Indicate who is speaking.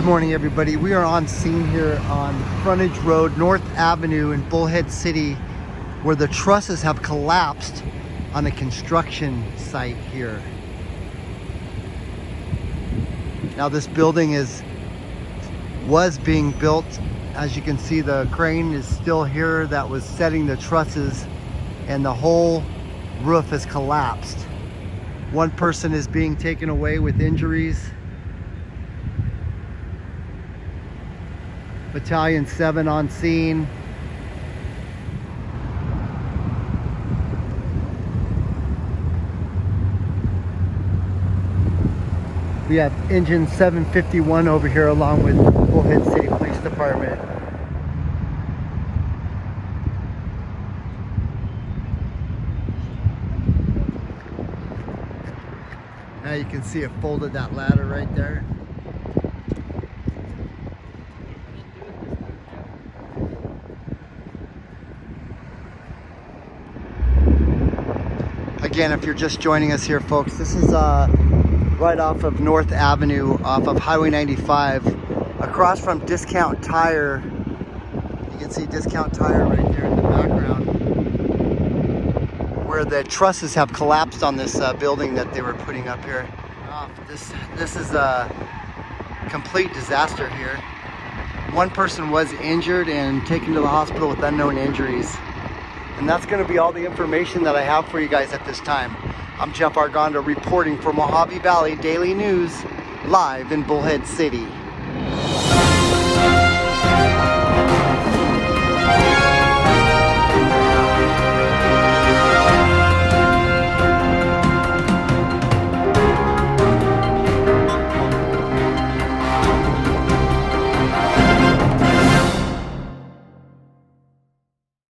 Speaker 1: Good morning, everybody. We are on scene here on Frontage Road, North Avenue in Bullhead City, where the trusses have collapsed on a construction site here. Now this building was being built. As you can see, the crane is still here that was setting the trusses, and the whole roof has collapsed. One person is being taken away with injuries. Battalion 7 on scene. We have engine 751 over here along with Bullhead City Police Department. Now you can see it folded, that ladder right there. Again, if you're just joining us here, folks, this is right off of North Avenue, off of Highway 95, across from Discount Tire. You can see Discount Tire right there in the background, where the trusses have collapsed on this building that they were putting up here. This is a complete disaster here. One person was injured and taken to the hospital with unknown injuries. And that's going to be all the information that I have for you guys at this time. I'm Jeff Arganda reporting for Mojave Valley Daily News, live in Bullhead City.